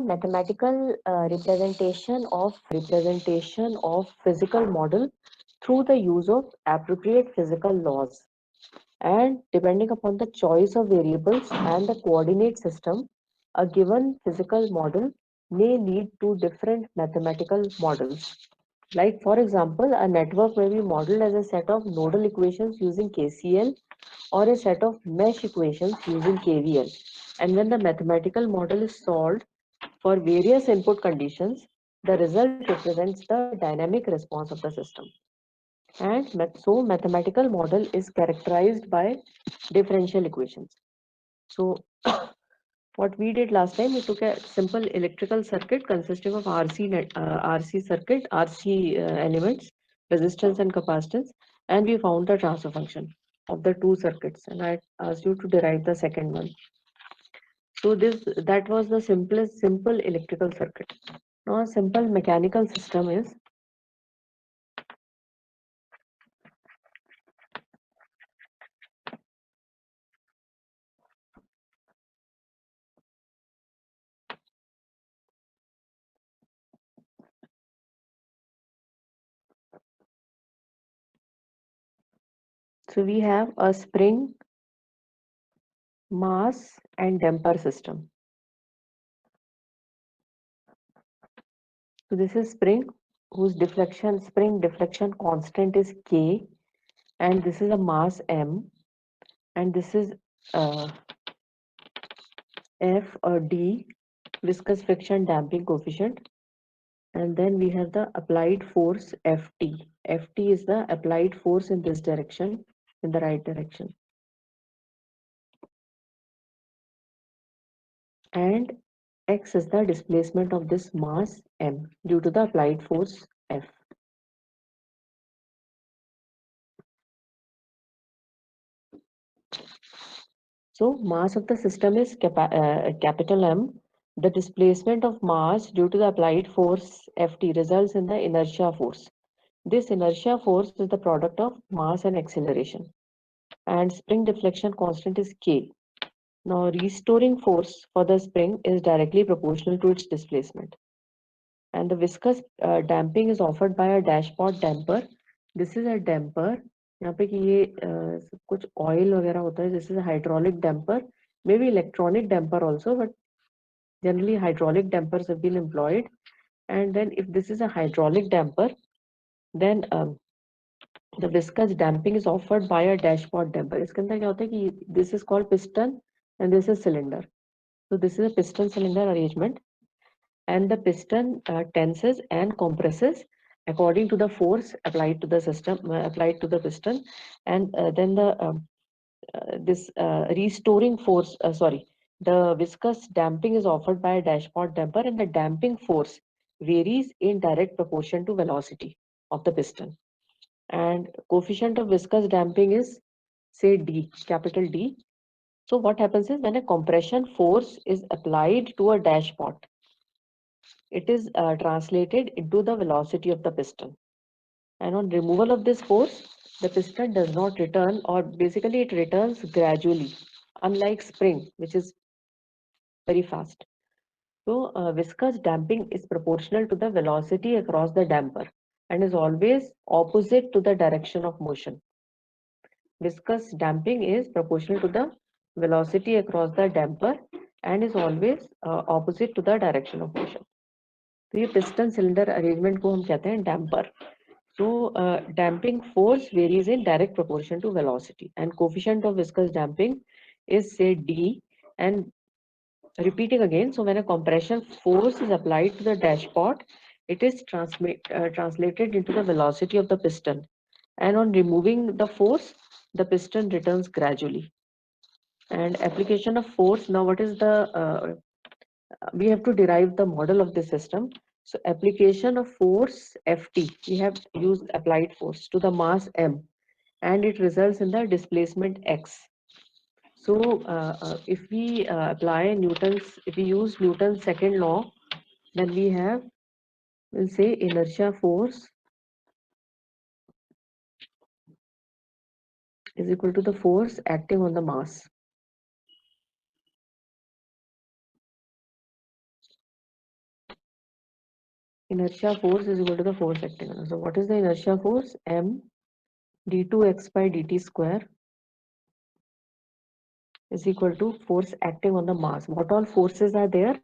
mathematical representation of physical model through the use of appropriate physical laws. And depending upon the choice of variables and the coordinate system, a given physical model may lead to different mathematical models. Like, for example, a network may be modeled as a set of nodal equations using KCL or a set of mesh equations using KVL. And when the mathematical model is solved for various input conditions, the result represents the dynamic response of the system. And so mathematical model is characterized by differential equations. So what we did last time, we took a simple electrical circuit consisting of RC circuit, RC elements, resistance and capacitance, and we found the transfer function of the two circuits. And I asked you to derive the second one. So that was the simple electrical circuit. Now a simple mechanical system is, so we have a spring, mass and damper system. So this is spring whose spring deflection constant is K, and this is a mass M, and this is uh, F or D, viscous friction damping coefficient, and then we have the applied force Ft. Ft is the applied force in this direction, in the right direction, and X is the displacement of this mass M due to the applied force F. So mass of the system is capital M. The displacement of mass due to the applied force Ft results in the inertia force. This inertia force is the product of mass and acceleration. And spring deflection constant is K. Now restoring force for the spring is directly proportional to its displacement. And the viscous damping is offered by a dashpot damper. This is a damper. यहाँ पे कि ये कुछ oil वगैरह होता है. This is a hydraulic damper, maybe electronic damper also, but generally hydraulic dampers have been employed. And then if this is a hydraulic damper, then the viscous damping is offered by a dashpot damper. इसके अंदर क्या होता है कि this is called piston and this is cylinder. So this is a piston cylinder arrangement, and the piston tenses and compresses according to the force applied to the system, applied to the piston, and then this restoring force, the viscous damping is offered by a dashpot damper, and the damping force varies in direct proportion to velocity of the piston. And coefficient of viscous damping is, say, D, capital D. So what happens is when a compression force is applied to a dashpot, it is translated into the velocity of the piston. And on removal of this force, the piston does not return, or basically it returns gradually, unlike spring, which is very fast. So viscous damping is proportional to the velocity across the damper and is always opposite to the direction of motion. Viscous damping is proportional to the velocity across the damper and is always opposite to the direction of motion. तो ये piston cylinder arrangement को हम कहते हैं damper. So damping force varies in direct proportion to velocity, and coefficient of viscous damping is, say, D. And repeating again, so when a compression force is applied to the dashpot, it is translated into the velocity of the piston, and on removing the force, the piston returns gradually. And application of force, now what is the we have to derive the model of the system. So application of force Ft, we have used applied force to the mass M, and it results in the displacement X. So if we if we use Newton's second law, then we have, we'll say, inertia force is equal to the force acting on the mass. inertia force is equal to the force acting on. So what is the inertia force? M d2x by dt square is equal to force acting on the mass. What all forces are there?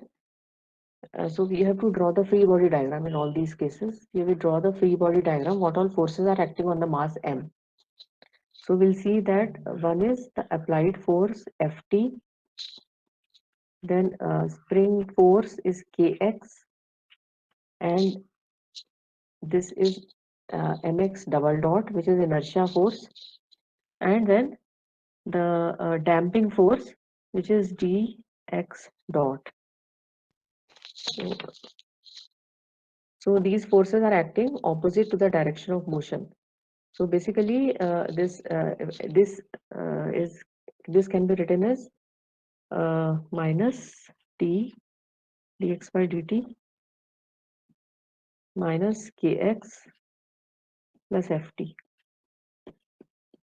So we have to draw the free body diagram in all these cases. We will draw the free body diagram. What all forces are acting on the mass M? So we'll see that one is the applied force Ft, then spring force is Kx, and this is Mx double dot, which is inertia force, and then the damping force, which is Dx dot. So, so these forces are acting opposite to the direction of motion. So basically, is this can be written as minus d dx by dt minus kx plus ft,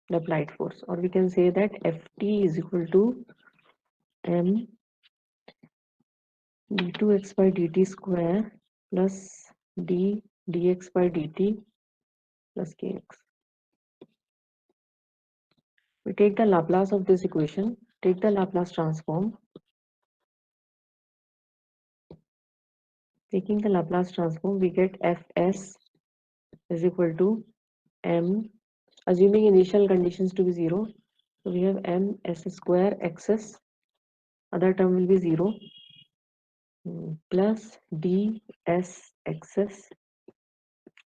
the applied force, or we can say that ft is equal to m d2x by dt square plus d dx by dt plus kx. We take the Laplace of this equation, take the Laplace transform. Taking the Laplace transform, we get fs is equal to m, assuming initial conditions to be 0. So we have m s square xs, other term will be 0, plus d s xs,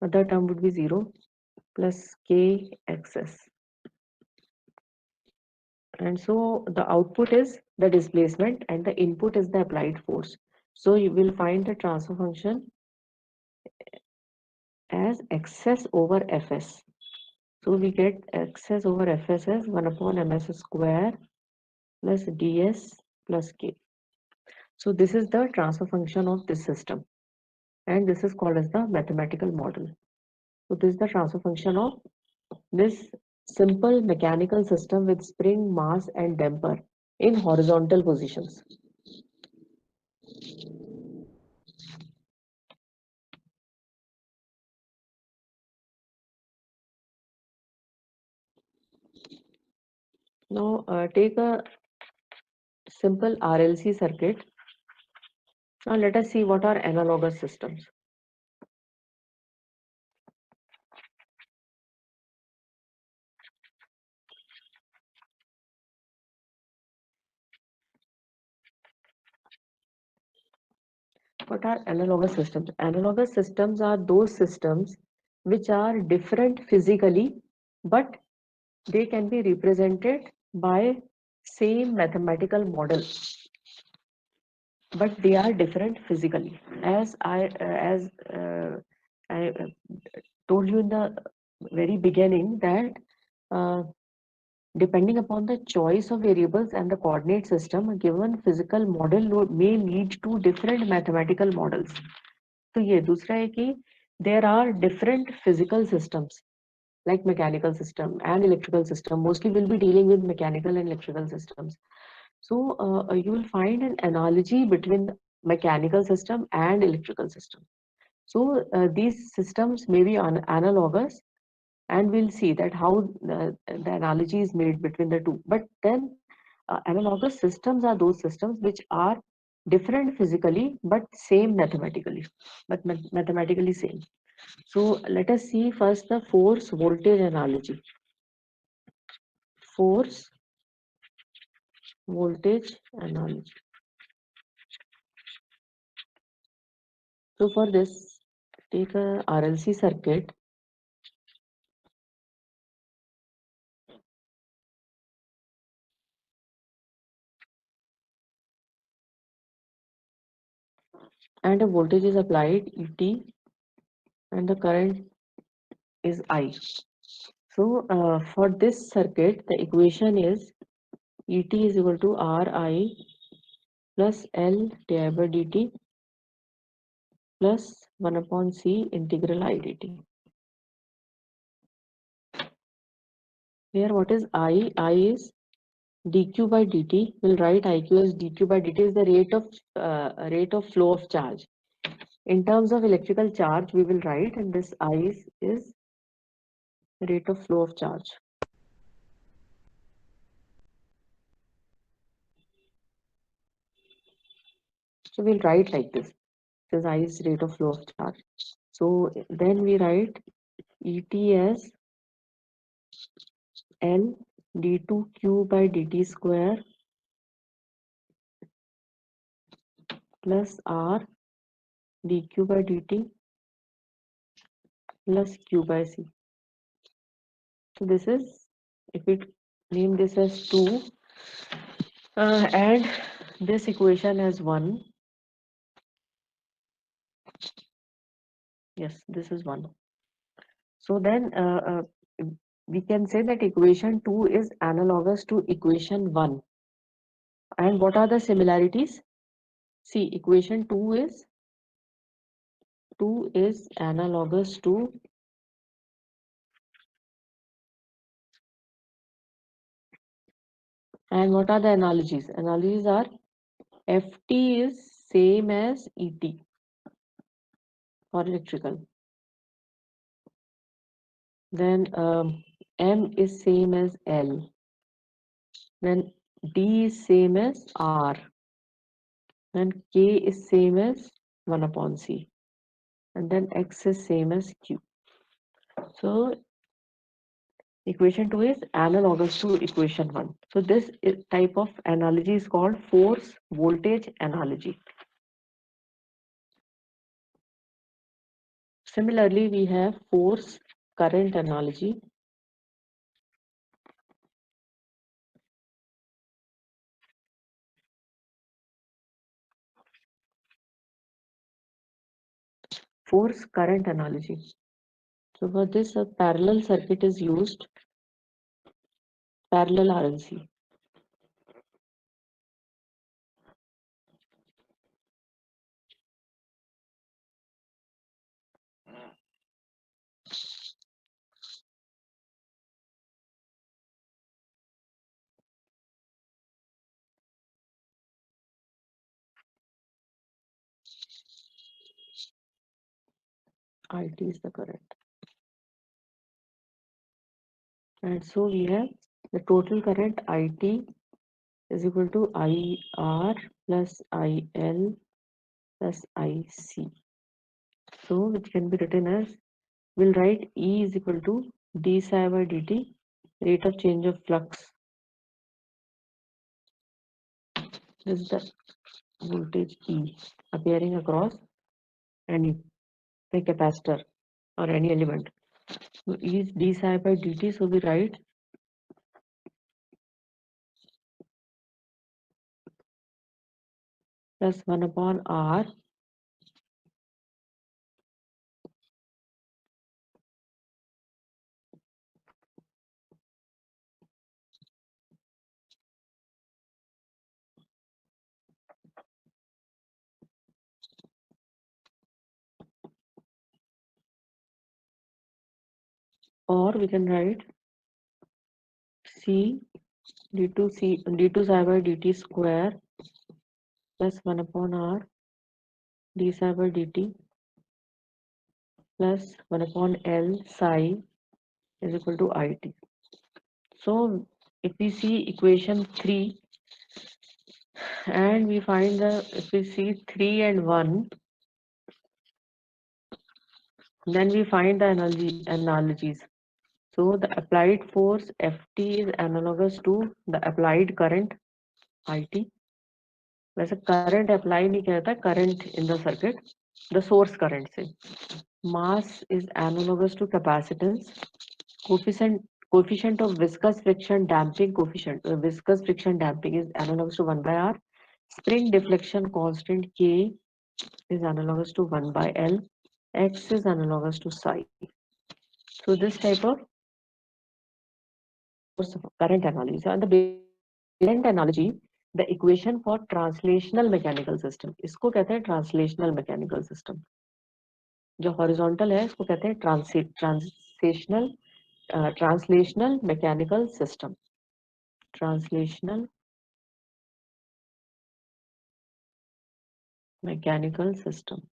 other term would be 0, plus k xs. And so the output is the displacement and the input is the applied force. So you will find the transfer function as xs over fs. So we get xs over fs as 1 upon ms square plus ds plus k. So this is the transfer function of this system, and this is called as the mathematical model. So this is the transfer function of this simple mechanical system with spring, mass and damper in horizontal positions. Now take a simple RLC circuit. Now let us see what are analogous systems. What are analogous systems? Analogous systems are those systems which are different physically, but they can be represented by same mathematical model, but they are different physically. As I told you in the very beginning that uh, depending upon the choice of variables and the coordinate system, a given physical model may lead to different mathematical models. तो ये दूसरा है कि there are different physical systems like mechanical system and electrical system. Mostly we'll be dealing with mechanical and electrical systems. So you will find an analogy between mechanical system and electrical system. So these systems may be analogous, and we'll see that how the analogy is made between the two. But then analogous systems are those systems which are different physically but same mathematically, but mathematically same. So let us see first the force voltage analogy. Force voltage analogy. So for this, take a RLC circuit. And a voltage is applied ET, and the current is I. So for this circuit, the equation is ET is equal to RI plus L di by dt plus 1 upon C integral I dt. Here what is I? I is dq by dt. We'll write IQ as dq by dt is the rate of flow of charge. In terms of electrical charge, we will write, and this I is rate of flow of charge. So we'll write like this. This is I is rate of flow of charge. So then we write ET as L d2q by dt square plus R dq by dt plus q by c. So this is, if we name this as 2 and this equation as 1, yes, this is 1. So then we can say that equation 2 is analogous to equation 1. And what are the similarities? See, equation 2 is analogous to, and what are the analogies? Analogies are FT is same as ET for electrical. Then M is same as L. Then D is same as R. And K is same as 1 upon C. And then X is same as Q. So equation 2 is analogous to equation 1. So this type of analogy is called force voltage analogy. Similarly, we have force current analogy. Force current analogy. So for this, a parallel circuit is used, parallel RLC. IT is the current. And so we have the total current IT is equal to IR plus IL plus IC. So which can be written as, we'll write E is equal to d psi by dt, rate of change of flux. This is the voltage E appearing across any the capacitor or any element. So E is d psi by dt, so we write plus 1 upon R or we can write C d2 psi by dt square plus 1 upon R d psi by dt plus 1 upon L psi is equal to IT. So if we see equation 3 and we find if we see 3 and 1, then we find the analogies. So the applied force FT is analogous to the applied current IT. वैसे current apply नहीं कहता, current in the circuit, the source current से. Mass is analogous to capacitance. Coefficient of viscous friction damping coefficient. Viscous friction damping is analogous to 1 by R. Spring deflection constant K is analogous to 1 by L. X is analogous to psi. So this type of current analysis and the current analogy, the equation for translational mechanical system. इसको कहते हैं translational mechanical system. जो horizontal है इसको कहते हैं translational mechanical system. Translational mechanical system.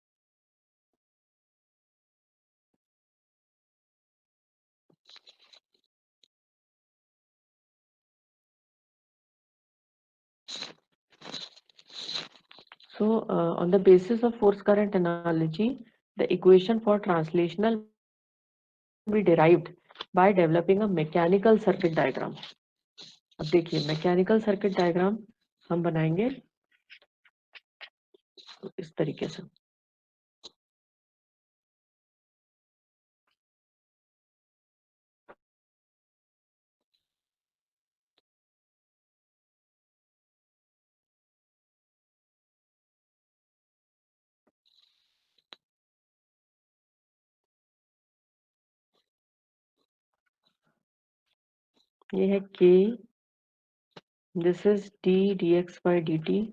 So, on the basis of force current analogy, the equation for translational will be derived by developing a mechanical circuit diagram. अब देखिए mechanical circuit diagram हम बनाएंगे इस तरीके से. ये है K, this is d dx by dt,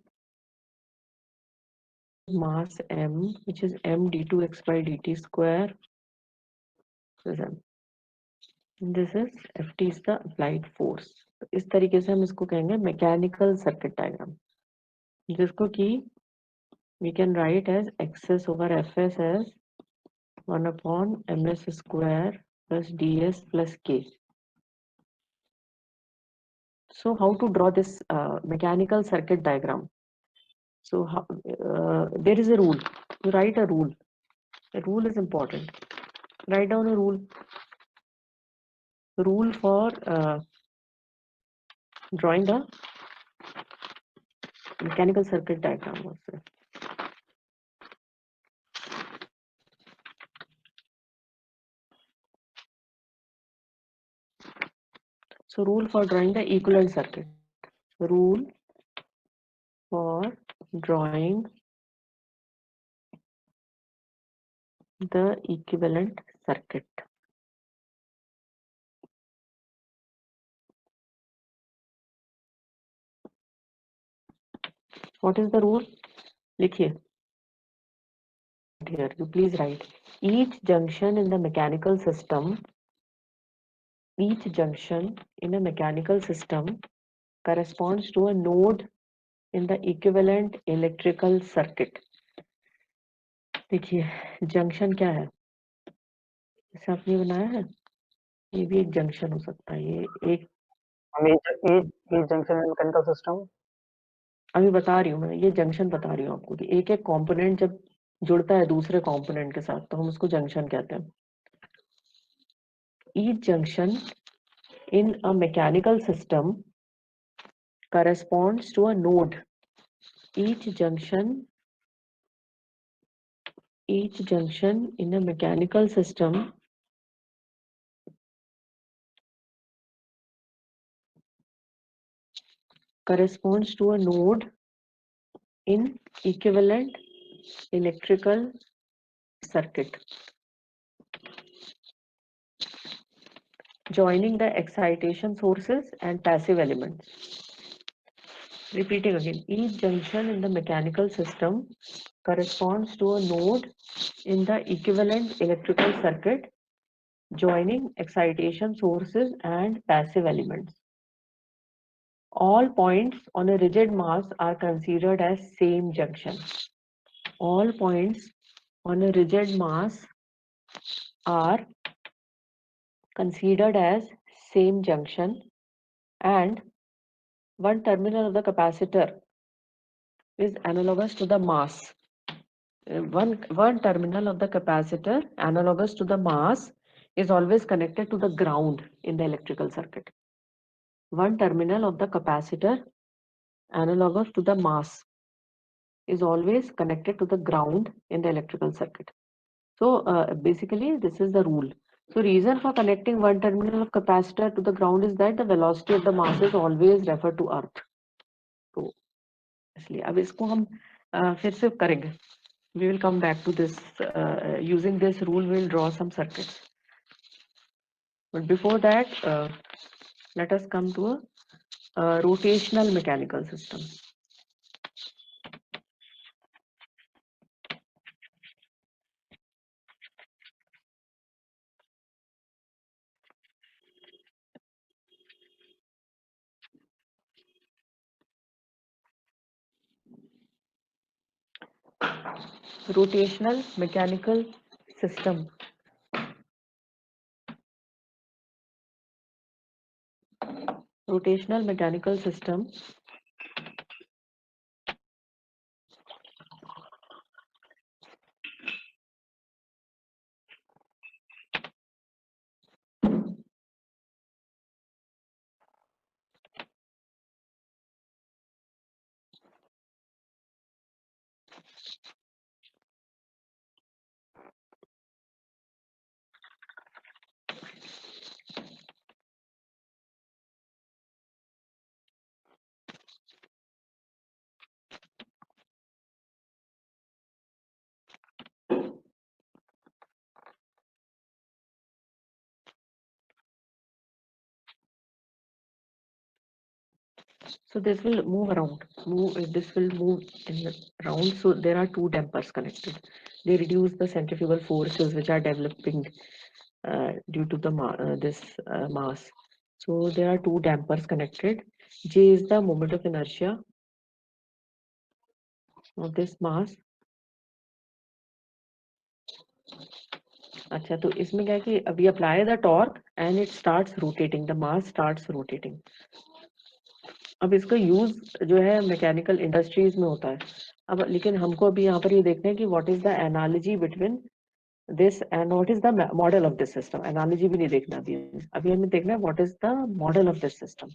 mass m, which is m d2x by dt square, this is m. This is Ft is the applied force. इस तरीके से हम इसको कहेंगे मैकेनिकल सर्किट डायग्राम, जिसको कि we can write as xs over fs as 1 upon ms square plus ds plus k. So how to draw this mechanical circuit diagram? So there is a rule. You write a rule. A rule is important. Write down a rule. Rule for drawing the mechanical circuit diagram also. So rule for drawing the equivalent circuit. Rule for drawing the equivalent circuit. What is the rule? लिखिए. Here you please write. Each junction in the mechanical system. Each junction in a mechanical system corresponds to a node in the equivalent electrical circuit. देखिए junction क्या है, जैसे आपने बनाया है, ये भी एक जंक्शन हो सकता है. ये एक जंक्शन मैकेनिकल सिस्टम. अभी बता रही हूँ मैं, ये जंक्शन बता रही हूँ आपको कि एक एक कंपोनेंट जब जुड़ता है दूसरे कंपोनेंट के साथ तो हम उसको जंक्शन कहते हैं. Each junction in a mechanical system corresponds to a node. Each junction in a mechanical system corresponds to a node in equivalent electrical circuit, joining the excitation sources and passive elements. Repeating again, each junction in the mechanical system corresponds to a node in the equivalent electrical circuit, joining excitation sources and passive elements. All points on a rigid mass are considered as same junction. All points on a rigid mass are considered as same junction, and one terminal of the capacitor is analogous to the mass. One terminal of the capacitor analogous to the mass is always connected to the ground in the electrical circuit. One terminal of the capacitor analogous to the mass is always connected to the ground in the electrical circuit. So basically this is the rule. So reason for connecting one terminal of capacitor to the ground is that the velocity of the mass is always referred to earth. तो इसलिए अब इसको हम फिर से करेंगे. We will come back to this. Using this rule we will draw some circuits. But before that, let us come to a rotational mechanical system. Rotational mechanical system. Rotational mechanical system So this will move around. This will move in the round. So there are two dampers connected. They reduce the centrifugal forces which are developing due to the this mass. So there are two dampers connected. J is the moment of inertia of this mass. अच्छा तो इसमें क्या है कि अभी apply the torque and it starts rotating the mass starts rotating अब इसका use जो है मैकेनिकल इंडस्ट्रीज में होता है अब लेकिन हमको अभी यहाँ पर ये देखना है कि what is the analogy between this and what is the model of this system analogy भी नहीं देखना अभी हमें देखना है what is the model of this system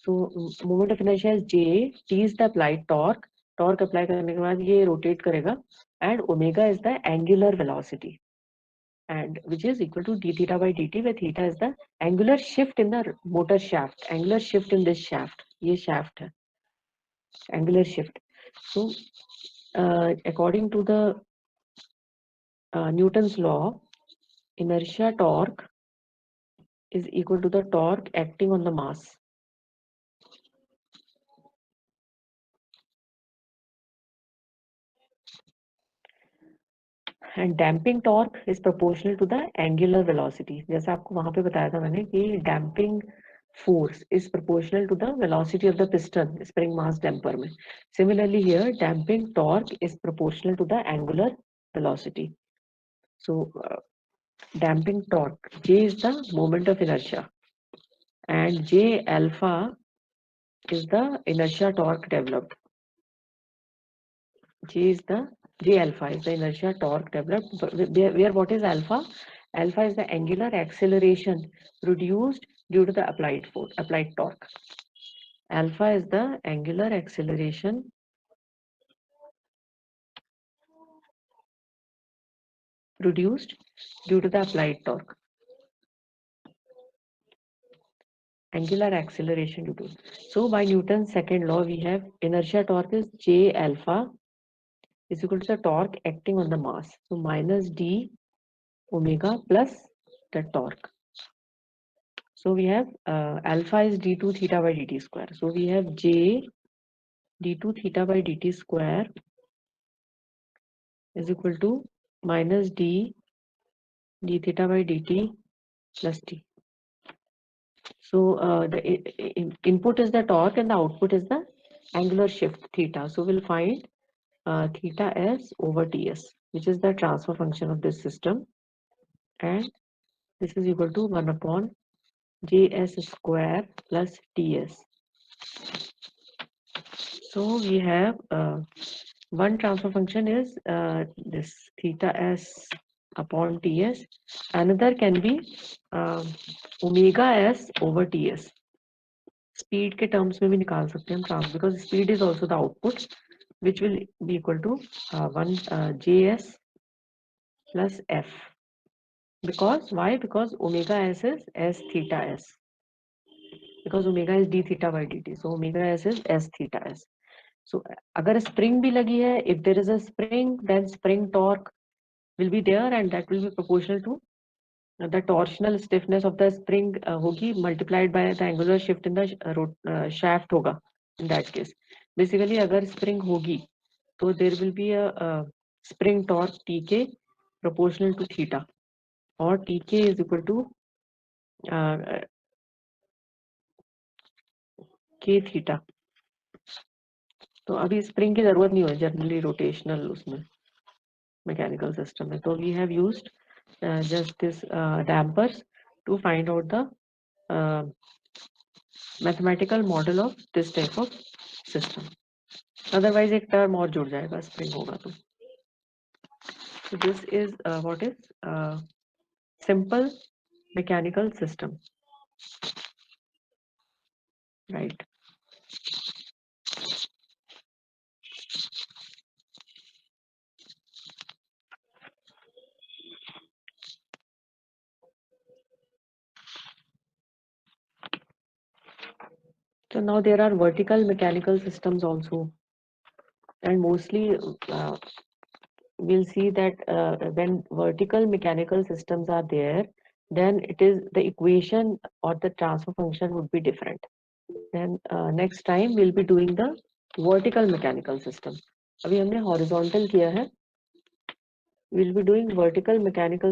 so moment of inertia is J T is the applied torque torque apply करने के बाद ये रोटेट करेगा and omega is the angular velocity and which is equal to d theta by dt where theta is the angular shift in the motor shaft angular shift in this shaft ये shaft है angular shift so according to the Newton's law inertia torque is equal to the torque acting on the mass and damping torque is proportional to the angular velocity जैसा आपको वहां पे बताया था मैंने कि damping force is proportional to the velocity of the piston spring mass damper में similarly here damping torque is proportional to the angular velocity so damping torque J is the moment of inertia and J alpha is the inertia torque developed J is the J alpha is the inertia torque developed. Where what is alpha? Alpha is the angular acceleration produced due to the applied force, applied torque. Alpha is the angular acceleration produced due to the applied torque. Angular acceleration due to. So by Newton's second law, we have inertia torque is J alpha is equal to the torque acting on the mass. So minus d omega plus the torque. So we have alpha is d2 theta by dt square. So we have j d2 theta by dt square is equal to minus d d theta by dt plus t. So the input is the torque and the output is the angular shift theta. So we'll find theta s over ts, which is the transfer function of this system, and this is equal to 1 upon js square plus ts. So we have one transfer function is this theta s upon ts. Another can be omega s over ts. Speed के terms में भी निकाल सकते हैं हम because speed is also the output which will be equal to 1 js plus f. Because why? Because omega s is s theta s. Because omega is d theta by dt. So omega s is s theta s. So अगर spring भी लगी है, if there is a spring, then spring torque will be there and that will be proportional to the torsional stiffness of the spring होगी multiplied by the angular shift in the shaft होगा in that case. Basically अगर spring होगी तो there will be a spring torque Tk proportional to theta or Tk is equal to k theta. तो अभी spring की जरूरत नहीं है generally rotational उसमें mechanical system में तो we have used just this dampers to find out the mathematical model of this type of system. Otherwise एक term और जुड़ जाएगा spring होगा तो. So this is what is simple mechanical system, right? now there are vertical mechanical systems also, and mostly we'll see that when vertical mechanical systems are there, then it is the equation or the transfer function would be different. Then next time we'll be doing the vertical mechanical system. अभी हमने horizontal किया है. We'll be doing vertical mechanical